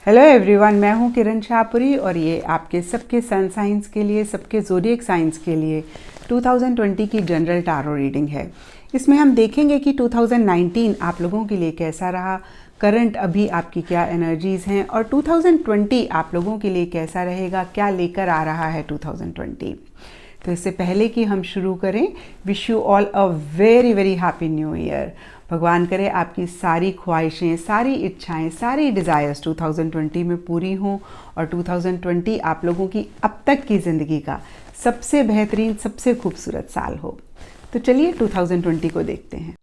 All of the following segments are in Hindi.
हेलो एवरीवन, मैं हूं किरण शाहपुरी और ये आपके सबके सन साइंस के लिए, सबके ज़ोडिएक साइंस के लिए 2020 की जनरल टारो रीडिंग है। इसमें हम देखेंगे कि 2019 आप लोगों के लिए कैसा रहा, करंट अभी आपकी क्या एनर्जीज़ हैं और 2020 आप लोगों के लिए कैसा रहेगा, क्या लेकर आ रहा है 2020। तो इससे पहले कि हम शुरू करें, wish you all a very very happy new year. भगवान करे आपकी सारी ख्वाहिशें, सारी इच्छाएं, सारी डिज़ायर्स 2020 में पूरी हों और 2020 आप लोगों की अब तक की ज़िंदगी का सबसे बेहतरीन, सबसे खूबसूरत साल हो। तो चलिए 2020 को देखते हैं।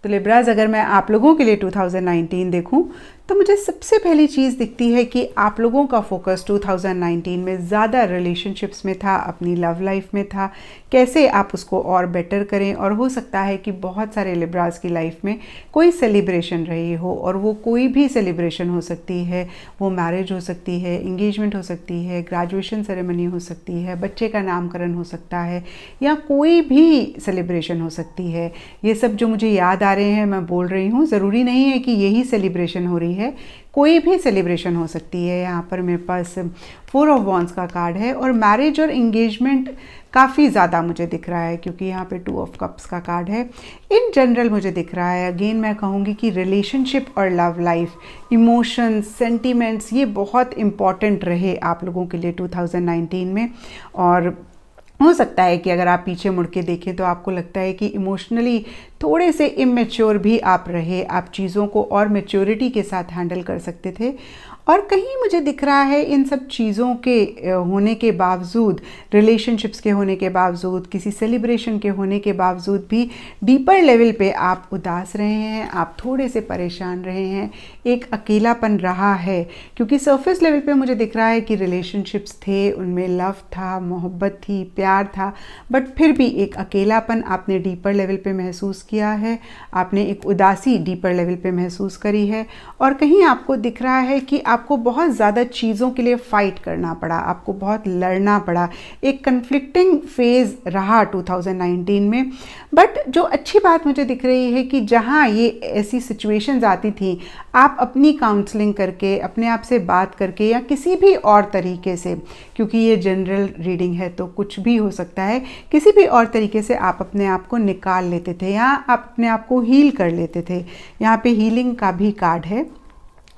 तो लिब्राज, अगर मैं आप लोगों के लिए 2019 देखूं तो मुझे सबसे पहली चीज़ दिखती है कि आप लोगों का फोकस 2019 में ज़्यादा रिलेशनशिप्स में था, अपनी लव लाइफ में था, कैसे आप उसको और बेटर करें। और हो सकता है कि बहुत सारे लिब्राज की लाइफ में कोई सेलिब्रेशन रही हो और वो कोई भी सेलिब्रेशन हो सकती है, वो मैरिज हो सकती है, इंगेजमेंट हो सकती है, ग्रेजुएशन सेरेमनी हो सकती है, बच्चे का नामकरण हो सकता है या कोई भी सेलिब्रेशन हो सकती है। ये सब जो मुझे याद आ रहे हैं मैं बोल रही हूँ, ज़रूरी नहीं है कि यही सेलिब्रेशन हो रही है, कोई भी सेलिब्रेशन हो सकती है। यहाँ पर मेरे पास 4 ऑफ वॉन्ड्स का कार्ड है और मैरिज और इंगेजमेंट काफ़ी ज़्यादा मुझे दिख रहा है क्योंकि यहाँ पे 2 ऑफ कप्स का कार्ड है। इन जनरल मुझे दिख रहा है, अगेन मैं कहूँगी कि रिलेशनशिप और लव लाइफ, इमोशंस, सेंटिमेंट्स, ये बहुत इम्पॉर्टेंट रहे आप लोगों के लिए 2019 में। और हो सकता है कि अगर आप पीछे मुड़ के देखें तो आपको लगता है कि इमोशनली थोड़े से इमेच्योर भी आप रहे, आप चीज़ों को और मैच्योरिटी के साथ हैंडल कर सकते थे। और कहीं मुझे दिख रहा है इन सब चीज़ों के होने के बावजूद, रिलेशनशिप्स के होने के बावजूद, किसी सेलिब्रेशन के होने के बावजूद भी डीपर लेवल पे आप उदास रहे हैं, आप थोड़े से परेशान रहे हैं, एक अकेलापन रहा है। क्योंकि सरफेस लेवल पे मुझे दिख रहा है कि रिलेशनशिप्स थे, उनमें लव था, मोहब्बत थी, प्यार था, बट फिर भी एक अकेलापन आपने डीपर लेवल पे महसूस किया है, आपने एक उदासी डीपर लेवल पे महसूस करी है। और कहीं आपको दिख रहा है कि आपको बहुत ज़्यादा चीज़ों के लिए फ़ाइट करना पड़ा, आपको बहुत लड़ना पड़ा, एक कन्फ्लिक्टिंग फेज़ रहा 2019 में। बट जो अच्छी बात मुझे दिख रही है कि जहाँ ये ऐसी सिचुएशंस आती थी, आप अपनी काउंसलिंग करके, अपने आप से बात करके या किसी भी और तरीके से, क्योंकि ये जनरल रीडिंग है तो कुछ भी हो सकता है, किसी भी और तरीके से आप अपने आप को निकाल लेते थे या आप अपने आप को हील कर लेते थे। यहाँ पे हीलिंग का भी कार्ड है।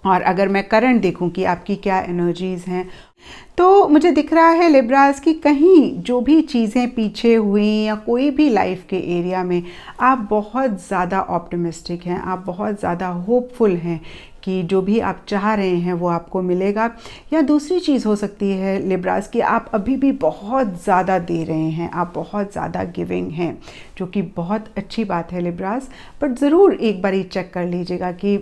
और अगर मैं करंट देखूं कि आपकी क्या एनर्जीज़ हैं तो मुझे दिख रहा है लिब्रास कि कहीं जो भी चीज़ें पीछे हुई या कोई भी लाइफ के एरिया में आप बहुत ज़्यादा ऑप्टिमिस्टिक हैं, आप बहुत ज़्यादा होपफुल हैं कि जो भी आप चाह रहे हैं वो आपको मिलेगा। या दूसरी चीज़ हो सकती है लिब्रास कि आप अभी भी बहुत ज़्यादा दे रहे हैं, आप बहुत ज़्यादा गिविंग हैं, जो कि बहुत अच्छी बात है लिब्रास। बट ज़रूर एक बार चेक कर लीजिएगा कि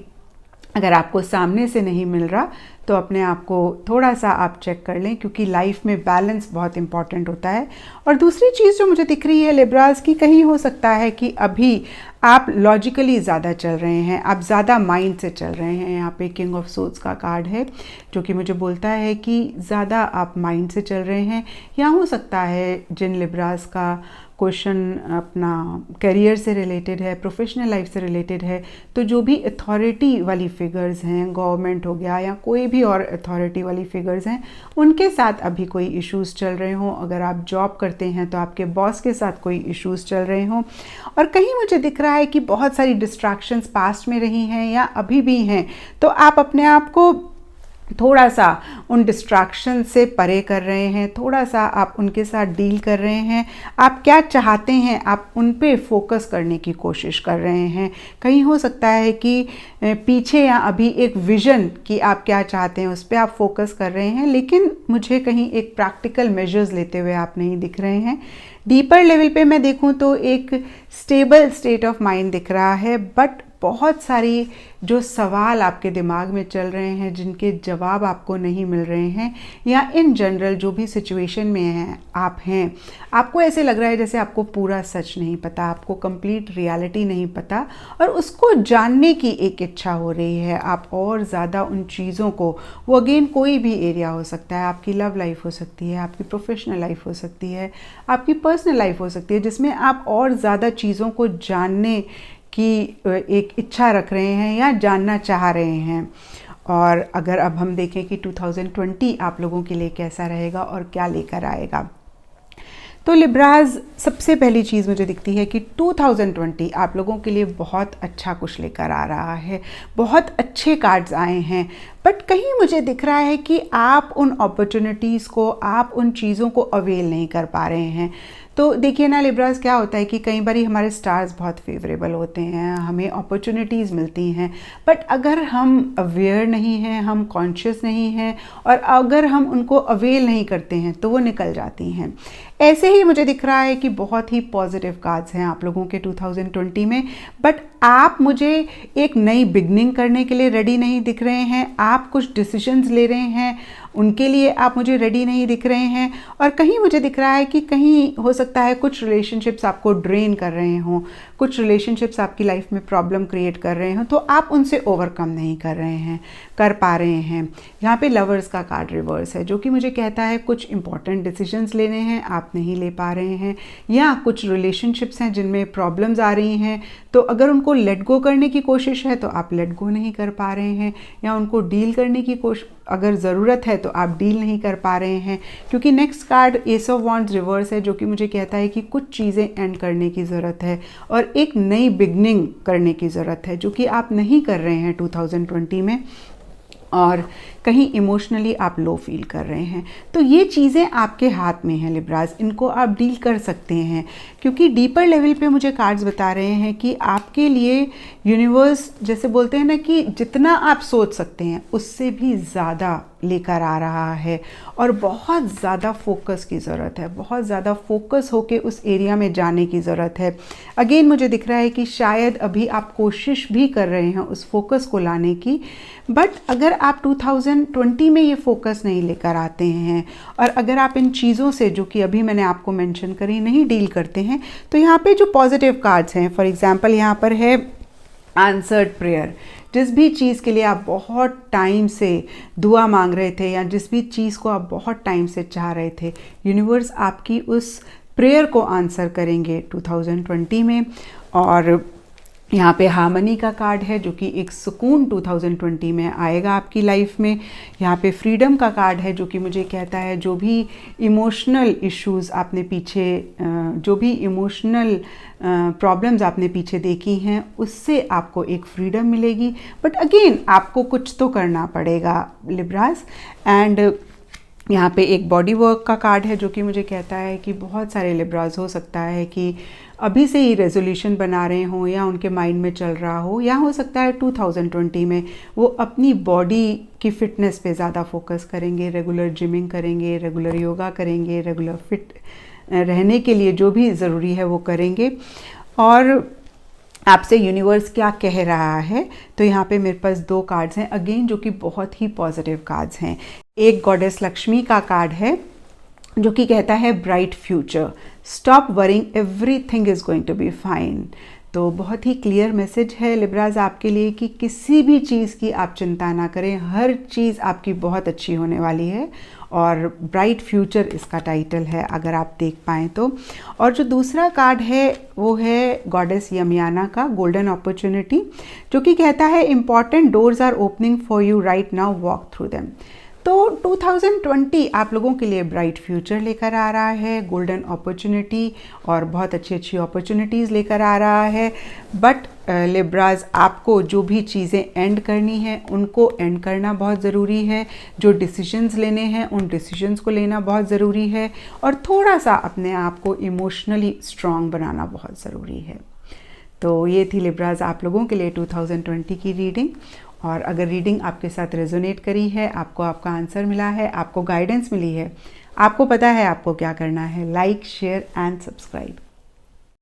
अगर आपको सामने से नहीं मिल रहा तो अपने आप को थोड़ा सा आप चेक कर लें, क्योंकि लाइफ में बैलेंस बहुत इंपॉर्टेंट होता है। और दूसरी चीज़ जो मुझे दिख रही है लिब्रास की, कहीं हो सकता है कि अभी आप लॉजिकली ज़्यादा चल रहे हैं, आप ज़्यादा माइंड से चल रहे हैं। यहाँ पे किंग ऑफ सोर्ड्स का कार्ड है जो कि मुझे बोलता है कि ज़्यादा आप माइंड से चल रहे हैं। या हो सकता है जिन लिब्रास का क्वेश्चन अपना करियर से रिलेटेड है, प्रोफेशनल लाइफ से रिलेटेड है, तो जो भी अथॉरिटी वाली फिगर्स हैं, गवर्नमेंट हो गया या कोई भी और अथॉरिटी वाली फिगर्स हैं, उनके साथ अभी कोई इश्यूज़ चल रहे हों। अगर आप जॉब करते हैं तो आपके बॉस के साथ कोई इश्यूज़ चल रहे हों। और कहीं मुझे दिख रहा है कि बहुत सारी डिस्ट्रैक्शंस पास्ट में रही हैं या अभी भी हैं, तो आप अपने आप को थोड़ा सा उन डिस्ट्रैक्शन से परे कर रहे हैं, थोड़ा सा आप उनके साथ डील कर रहे हैं। आप क्या चाहते हैं आप उन पे फोकस करने की कोशिश कर रहे हैं। कहीं हो सकता है कि पीछे या अभी एक विज़न कि आप क्या चाहते हैं उस पर आप फोकस कर रहे हैं, लेकिन मुझे कहीं एक प्रैक्टिकल मेजर्स लेते हुए आप नहीं दिख रहे हैं। डीपर लेवल पे मैं देखूं तो एक स्टेबल स्टेट ऑफ माइंड दिख रहा है, बट बहुत सारी जो सवाल आपके दिमाग में चल रहे हैं जिनके जवाब आपको नहीं मिल रहे हैं, या इन जनरल जो भी सिचुएशन में हैं आप हैं, आपको ऐसे लग रहा है जैसे आपको पूरा सच नहीं पता, आपको कंप्लीट रियलिटी नहीं पता और उसको जानने की एक इच्छा हो रही है। आप और ज़्यादा उन चीज़ों को, वो अगेन कोई भी एरिया हो सकता है, आपकी लव लाइफ हो सकती है, आपकी प्रोफेशनल लाइफ हो सकती है, आपकी पर्सनल लाइफ हो सकती है, जिसमें आप और ज़्यादा चीज़ों को जानने की एक इच्छा रख रहे हैं या जानना चाह रहे हैं। और अगर अब हम देखें कि 2020 आप लोगों के लिए कैसा रहेगा और क्या लेकर आएगा, तो लिब्राज सबसे पहली चीज़ मुझे दिखती है कि 2020 आप लोगों के लिए बहुत अच्छा कुछ लेकर आ रहा है। बहुत अच्छे कार्ड्स आए हैं, बट कहीं मुझे दिख रहा है कि आप उन अपॉर्चुनिटीज़ को, आप उन चीज़ों को अवेल नहीं कर पा रहे हैं। तो देखिए ना लिब्राज, क्या होता है कि कई बार हमारे स्टार्स बहुत फेवरेबल होते हैं, हमें अपॉर्चुनिटीज़ मिलती हैं, बट अगर हम अवेयर नहीं हैं, हम कॉन्शियस नहीं हैं और अगर हम उनको अवेल नहीं करते हैं तो वो निकल जाती हैं। ऐसे ही मुझे दिख रहा है कि बहुत ही पॉजिटिव कार्ड्स हैं आप लोगों के 2020 में, बट आप मुझे एक नई बिगनिंग करने के लिए रेडी नहीं दिख रहे हैं। आप कुछ डिसीजंस ले रहे हैं, उनके लिए आप मुझे रेडी नहीं दिख रहे हैं। और कहीं मुझे दिख रहा है कि कहीं हो सकता है कुछ रिलेशनशिप्स आपको ड्रेन कर रहे हों, कुछ रिलेशनशिप्स आपकी लाइफ में प्रॉब्लम क्रिएट कर रहे हों, तो आप उनसे ओवरकम नहीं कर पा रहे हैं। यहाँ पे लवर्स का कार्ड रिवर्स है, जो कि मुझे कहता है कुछ इंपॉर्टेंट डिसीजंस लेने हैं, आप नहीं ले पा रहे हैं, या कुछ रिलेशनशिप्स हैं जिनमें प्रॉब्लम्स आ रही हैं, तो अगर उनको लेट गो करने की कोशिश है तो आप लेट गो नहीं कर पा रहे हैं, या उनको डील करने की अगर ज़रूरत है तो आप डील नहीं कर पा रहे हैं। क्योंकि next card S of wands reverse है, जो कि मुझे कहता है कि कुछ चीज़ें एंड करने की ज़रूरत है और एक नई बिगनिंग करने की ज़रूरत है, जो कि आप नहीं कर रहे हैं 2020 में, और कहीं इमोशनली आप लो फील कर रहे हैं। तो ये चीज़ें आपके हाथ में हैं लिब्राज, इनको आप डील कर सकते हैं, क्योंकि डीपर लेवल पे मुझे कार्ड्स बता रहे हैं कि आपके लिए यूनिवर्स, जैसे बोलते हैं ना कि जितना आप सोच सकते हैं उससे भी ज़्यादा लेकर आ रहा है, और बहुत ज़्यादा फोकस की ज़रूरत है, बहुत ज़्यादा फोकस होके उस एरिया में जाने की ज़रूरत है। अगेन मुझे दिख रहा है कि शायद अभी आप कोशिश भी कर रहे हैं उस फोकस को लाने की, बट अगर आप 2020 में ये फोकस नहीं लेकर आते हैं और अगर आप इन चीज़ों से, जो कि अभी मैंने आपको मेंशन करी, नहीं डील करते हैं, तो यहाँ पे जो पॉजिटिव कार्ड्स हैं, फॉर एग्जांपल यहाँ पर है आंसर्ड प्रेयर। जिस भी चीज़ के लिए आप बहुत टाइम से दुआ मांग रहे थे या जिस भी चीज़ को आप बहुत टाइम से चाह रहे थे, यूनिवर्स आपकी उस प्रेयर को आंसर करेंगे 2020 में। और यहाँ पे हार्मनी का कार्ड है, जो कि एक सुकून 2020 में आएगा आपकी लाइफ में। यहाँ पे फ्रीडम का कार्ड है, जो कि मुझे कहता है जो भी इमोशनल इश्यूज़ आपने पीछे, जो भी इमोशनल प्रॉब्लम्स आपने पीछे देखी हैं, उससे आपको एक फ्रीडम मिलेगी। बट अगेन आपको कुछ तो करना पड़ेगा लिब्राज। एंड यहाँ पे एक बॉडी वर्क का कार्ड है, जो कि मुझे कहता है कि बहुत सारे लिब्राज हो सकता है कि अभी से ही रेजोल्यूशन बना रहे हों या उनके माइंड में चल रहा हो, या हो सकता है 2020 में वो अपनी बॉडी की फिटनेस पे ज़्यादा फोकस करेंगे, रेगुलर जिमिंग करेंगे, रेगुलर योगा करेंगे, रेगुलर फिट रहने के लिए जो भी ज़रूरी है वो करेंगे। और आपसे यूनिवर्स क्या कह रहा है, तो यहाँ पे मेरे पास दो कार्ड्स हैं अगेन, जो कि बहुत ही पॉजिटिव कार्ड्स हैं। एक गॉडेस लक्ष्मी का कार्ड है, जो कि कहता है bright future, stop worrying, everything is going to be fine. तो बहुत ही क्लियर मैसेज है लिब्राज आपके लिए कि किसी भी चीज़ की आप चिंता ना करें, हर चीज़ आपकी बहुत अच्छी होने वाली है। और ब्राइट फ्यूचर इसका टाइटल है, अगर आप देख पाएँ तो। और जो दूसरा कार्ड है वो है गॉडेस यमियाना का गोल्डन अपॉर्चुनिटी, जो कि कहता है important doors are opening for you right now, walk through them. तो 2020 आप लोगों के लिए ब्राइट फ्यूचर लेकर आ रहा है, गोल्डन अपॉर्चुनिटी और बहुत अच्छी अच्छी अपॉर्चुनिटीज़ लेकर आ रहा है। बट लिब्राज, आपको जो भी चीज़ें एंड करनी है उनको एंड करना बहुत ज़रूरी है, जो डिसीजंस लेने हैं उन डिसीजंस को लेना बहुत ज़रूरी है, और थोड़ा सा अपने आप को इमोशनली स्ट्रॉन्ग बनाना बहुत ज़रूरी है। तो ये थी लिब्राज आप लोगों के लिए 2020 की रीडिंग। और अगर रीडिंग आपके साथ रेजोनेट करी है, आपको आपका आंसर मिला है, आपको गाइडेंस मिली है, आपको पता है आपको क्या करना है, लाइक, शेयर एंड सब्सक्राइब।